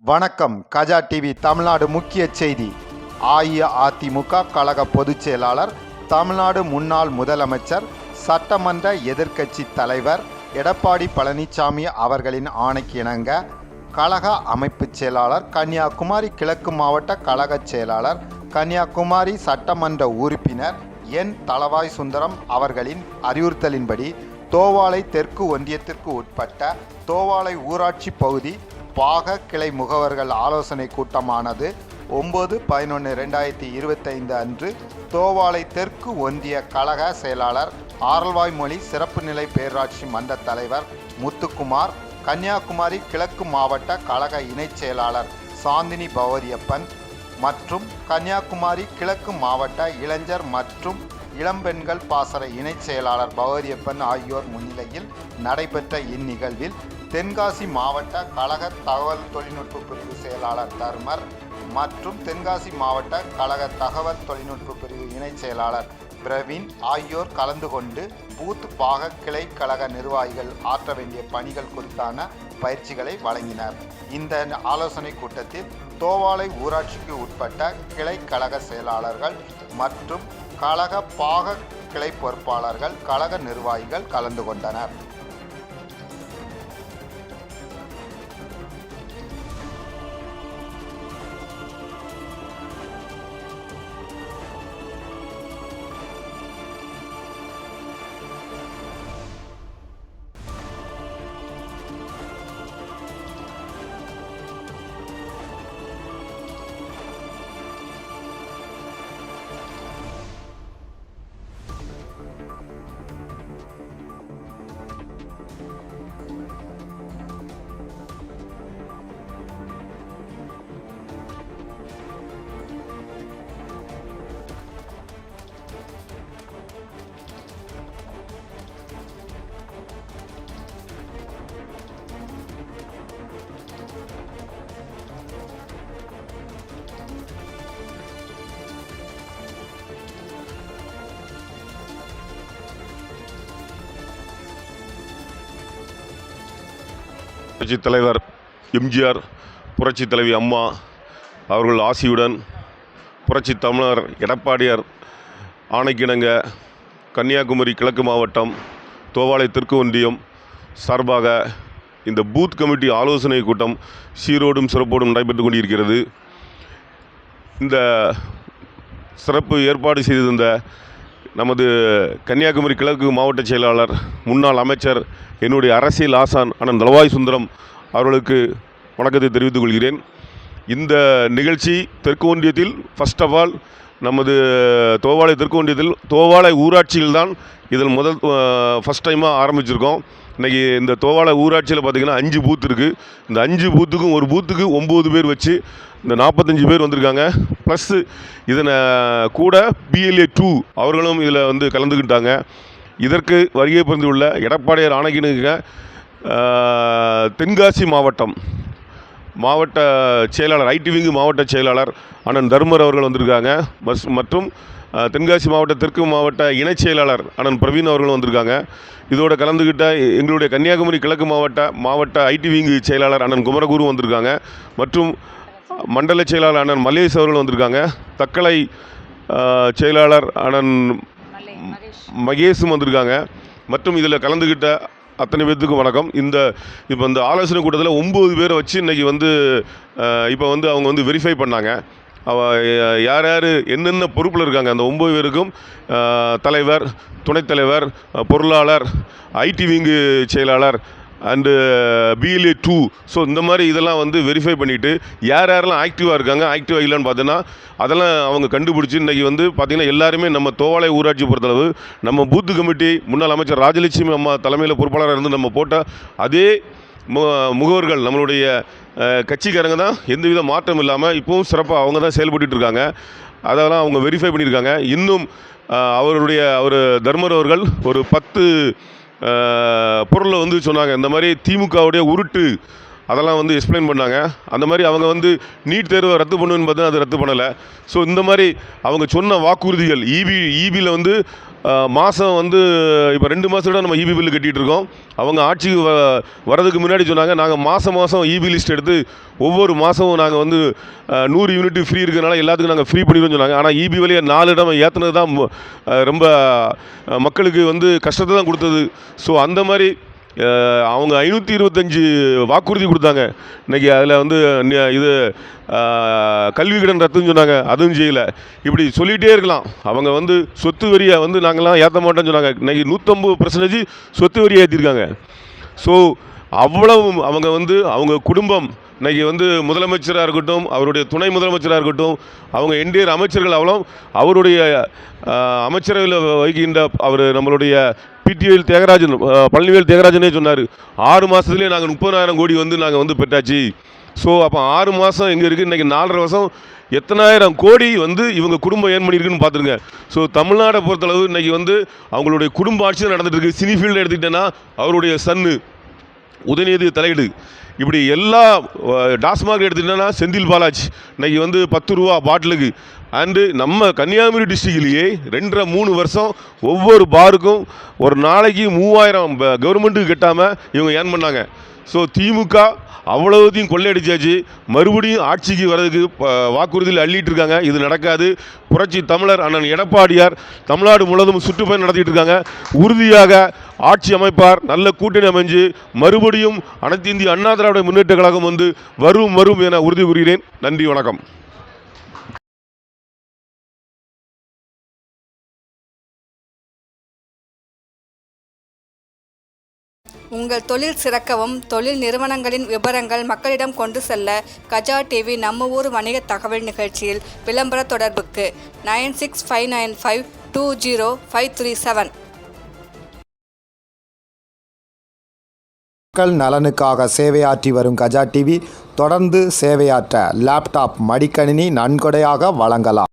வணக்கம். கஜா டிவி தமிழ்நாடு முக்கிய செய்தி. அஇஅதிமுக கழக பொதுச் செயலாளர், தமிழ்நாடு முன்னாள் முதலமைச்சர், சட்டமன்ற எதிர்க்கட்சி தலைவர் எடப்பாடி பழனிசாமி அவர்களின் ஆணைக்கு இணங்க கழக அமைப்புச் செயலாளர், கன்னியாகுமரி கிழக்கு மாவட்ட கழக செயலாளர், கன்னியாகுமரி சட்டமன்ற உறுப்பினர் என். தளவாய் சுந்தரம் அவர்களின் அறிவுறுத்தலின்படி தோவாளை தெற்கு ஒன்றியத்திற்கு உட்பட்ட தோவாளை ஊராட்சி பகுதி பாக கிளை முகவர்கள் ஆலோசனை கூட்டமானது 9/11/2025 அன்று தோவாளை தெற்கு ஒன்றிய கழக செயலாளர் ஆரல்வாய்மொழி சிறப்பு நிலை பேரூராட்சி மன்ற தலைவர் முத்துக்குமார், கன்னியாகுமரி கிழக்கு மாவட்ட கழக இணைச் செயலாளர் சாந்தினி பவரியப்பன் மற்றும் கன்னியாகுமரி கிழக்கு மாவட்ட இளைஞர் மற்றும் இளம்பெண்கள் பாசற இணைச் செயலாளர் பவரியப்பன் ஆகியோர் முன்னிலையில் நடைபெற்ற இந்நிகழ்வில் தென்காசி மாவட்ட கழக தகவல் தொழில்நுட்ப பிரிவு செயலாளர் தர்மர் மற்றும் தென்காசி மாவட்ட கழக தகவல் தொழில்நுட்ப பிரிவு இணைச் செயலாளர் பிரவீன் ஆகியோர் கலந்து கொண்டு பூத் பாக கிளை கழக நிர்வாகிகள் ஆற்ற வேண்டிய பணிகள் குறித்தான பயிற்சிகளை வழங்கினர். இந்த ஆலோசனை கூட்டத்தில் தோவாளை ஊராட்சிக்கு உட்பட்ட கிளை கழக செயலாளர்கள் மற்றும் கழக பாக கிளை பொறுப்பாளர்கள், கழக நிர்வாகிகள் கலந்து கொண்டனர். புரட்சித் தலைவர் எம்ஜிஆர், புரட்சித் தலைவி அம்மா அவர்கள் ஆசியுடன் புரட்சித் தமிழர் எடப்பாடியார் ஆணைக்கிணங்க கன்னியாகுமரி கிழக்கு மாவட்டம் தோவாளை தெற்கு ஒன்றியம் சார்பாக இந்த பூத் கமிட்டி ஆலோசனை கூட்டம் சீரோடும் சிறப்போடும் நடைபெற்று கொண்டிருக்கிறது. இந்த சிறப்பு ஏற்பாடு செய்திருந்த நமது கன்னியாகுமரி கிழக்கு மாவட்ட செயலாளர், முன்னாள் அமைச்சர், என்னுடைய அரசியல் ஆசான் அண்ணன் தளவாய் சுந்தரம் அவர்களுக்கு வணக்கத்தை தெரிவித்துக் கொள்கிறேன். இந்த நிகழ்ச்சி தெற்கு ஒன்றியத்தில் ஃபர்ஸ்ட் ஆஃப் ஆல் நமது தோவாளை தெற்கு ஒன்றியத்தில் தோவாளை ஊராட்சியில் தான் இதில் ஃபஸ்ட் டைமாக ஆரம்பிச்சிருக்கோம். இன்றைக்கி இந்த தோவாளை ஊராட்சியில் பார்த்திங்கன்னா 5 பூத் இருக்குது. இந்த 5 பூத்துக்கும் ஒரு பூத்துக்கு 9 பேர் வச்சு இந்த 45 பேர் வந்திருக்காங்க. ப்ளஸ்ஸு இதனை கூட PLA 2 அவர்களும் இதில் கலந்துக்கிட்டாங்க. இதற்கு வருகை புரிந்துள்ள எடப்பாடியார் ஆணைக்கிணங்க தென்காசி மாவட்ட செயலாளர், ஐடி விங்கு மாவட்ட செயலாளர் அண்ணன் தர்மர் அவர்கள் வந்திருக்காங்க. மற்றும் தென்காசி மாவட்ட தெற்கு மாவட்ட இணைச் செயலாளர் அண்ணன் பிரவீன் அவர்களும் வந்திருக்காங்க. இதோடு கலந்துக்கிட்ட எங்களுடைய கன்னியாகுமரி கிழக்கு மாவட்ட ஐடி விங்கு செயலாளர் அண்ணன் குமரகுரு வந்திருக்காங்க. மற்றும் மண்டல செயலாளர் அண்ணன் மல்லேஷ் அவர்கள் வந்திருக்காங்க. தக்கலை செயலாளர் அண்ணன் மகேஷும் வந்திருக்காங்க. மற்றும் இதில் கலந்துக்கிட்ட அத்தனை பேர்த்துக்கும் வணக்கம். இப்போ இந்த ஆலோசனை கூட்டத்தில் 9 பேரை வச்சு இன்றைக்கி இப்போ அவங்க வெரிஃபை பண்ணாங்க. யார் யார் என்னென்ன பொறுப்பில் இருக்காங்க. அந்த 9 பேருக்கும் தலைவர், துணைத் தலைவர், பொருளாளர், ஐடி விங்கு செயலாளர் அண்டு PLA 2, ஸோ இந்த மாதிரி இதெல்லாம் வெரிஃபை பண்ணிவிட்டு யார் யாரெல்லாம் ஆக்டிவாக இருக்காங்க, ஆக்டிவாக இல்லைன்னு பார்த்தோன்னா அதெல்லாம் அவங்க கண்டுபிடிச்சி இன்றைக்கி பார்த்திங்கன்னா எல்லாருமே நம்ம தோவாளை ஊராட்சி பொறுத்தளவு நம்ம பூத்து கமிட்டி முன்னாள் அமைச்சர் ராஜலட்சுமி அம்மா தலைமையில் பொறுப்பாளராக இருந்து நம்ம போட்ட அதே முகவர்கள், நம்மளுடைய கட்சிக்காரங்க தான். எந்தவித மாற்றம் இல்லாமல் இப்போவும் சிறப்பாக அவங்க தான் செயல்பட்டு இருக்காங்க. அதெல்லாம் அவங்க வெரிஃபை பண்ணியிருக்காங்க. இன்னும் அவர் தர்மர் அவர்கள் ஒரு 10 பொருளை சொன்னாங்க. இந்த மாதிரி திமுகவுடைய உருட்டு அதெல்லாம் வந்து எக்ஸ்பிளைன் பண்ணாங்க. அந்த மாதிரி அவங்க வந்து நீட் தேர்வை ரத்து பண்ணுவேன்னு பார்த்தா அது ரத்து பண்ணலை. ஸோ இந்த மாதிரி அவங்க சொன்ன வாக்குறுதிகள் ஈபியில் வந்து மாதம் வந்து இப்போ 2 மாதத்தோட நம்ம ஈபி பில்லு கட்டிகிட்டு இருக்கோம். அவங்க ஆட்சிக்கு வரதுக்கு முன்னாடி சொன்னாங்க, நாங்கள் மாதம் ஈபி லிஸ்ட் எடுத்து ஒவ்வொரு மாதமும் நாங்கள் வந்து 100 யூனிட் ஃப்ரீ இருக்கிறனால எல்லாத்துக்கும் நாங்கள் ஃப்ரீ பண்ணிடுவோம்னு சொன்னாங்க. ஆனால் ஈபி விலையை 4 இடம் ஏற்றுனது தான் ரொம்ப மக்களுக்கு வந்து கஷ்டத்தை தான் கொடுத்தது. ஸோ அந்த மாதிரி அவங்க 525 வாக்குறுதி கொடுத்தாங்க. இன்றைக்கி அதில் வந்து இது கல்வி கடன் ரத்துன்னு சொன்னாங்க, அதுவும் செய்யலை. இப்படி சொல்லிகிட்டே இருக்கலாம். அவங்க வந்து சொத்து வரியை வந்து நாங்கள்லாம் ஏற்ற மாட்டோம்னு சொன்னாங்க. இன்றைக்கி 150% சொத்து வரியை ஏற்றிருக்காங்க. ஸோ அவ்வளவு அவங்க வந்து அவங்க குடும்பம் இன்றைக்கி வந்து முதலமைச்சராக இருக்கட்டும், அவருடைய துணை முதலமைச்சராக இருக்கட்டும், அவங்க என்டிஆர் அமைச்சர்கள் அவ்வளோ அவருடைய அமைச்சரவையில் வகிக்கின்ற அவர் நம்மளுடைய பிடிஎல் தியாகராஜன், பழனிவேல் தியாகராஜனே சொன்னார், 6 மாதத்துலேயே நாங்கள் 30,000 கோடி வந்து நாங்கள் வந்து பெற்றாச்சு. ஸோ அப்போ 6 மாதம் எங்கே இருக்குது, இன்றைக்கி 4.5 வருஷம் எத்தனாயிரம் கோடி வந்து இவங்க குடும்பம் ஏன் பண்ணியிருக்குன்னு பார்த்துருங்க. ஸோ தமிழ்நாடை பொறுத்தளவு இன்றைக்கி வந்து அவங்களுடைய குடும்ப ஆட்சி தான் நடந்துகிட்டு இருக்குது. சினி ஃபீல்டு எடுத்துக்கிட்டேன்னா அவருடைய சன்னு உதயநிதி தலையீடு, இப்படி எல்லா டாஸ்மாக் எடுத்துக்கிட்டோன்னா செந்தில் பாலாஜ் இன்றைக்கி வந்து 10 ரூபா பாட்டிலுக்கு. அண்டு நம்ம கன்னியாகுமரி டிஸ்ட்ரிக்ட்லேயே 2.5-3 வருஷம் ஒவ்வொரு பாருக்கும் ஒரு நாளைக்கு 3000 கவர்மெண்ட்டுக்கு கட்டாமல் இவங்க ஏர்ன் பண்ணாங்க. ஸோ திமுக அவ்வளோத்தையும் கொள்ளையடிச்சாச்சு. மறுபடியும் ஆட்சிக்கு வர்றதுக்கு வாக்குறுதியில் அள்ளிட்டு இருக்காங்க. இது நடக்காது. புரட்சி தமிழர் அண்ணன் எடப்பாடியார் தமிழ்நாடு முழுவதும் சுற்றுப்பயணம் நடத்திட்டு இருக்காங்க. உறுதியாக ஆட்சி அமைப்பார். நல்ல கூட்டணி அமைஞ்சு மறுபடியும் அனைத்து இந்திய அண்ணா திராவிட முன்னேற்ற கழகம் வந்து வரும் என உறுதி கூறுகிறேன். நன்றி, வணக்கம். உங்கள் தொழில் சிறக்கவும், தொழில் நிறுவனங்களின் விவரங்கள் மக்களிடம் கொண்டு செல்ல கஜா டிவி நம்ம ஊர் வணிக தகவல் நிகழ்ச்சியில் விளம்பர தொடர்புக்கு 9659520537. மக்கள் நலனுக்காக சேவையாற்றி வரும் கஜா டிவி தொடர்ந்து சேவையாற்ற லேப்டாப், மடிக்கணினி நன்கொடையாக வழங்கலாம்.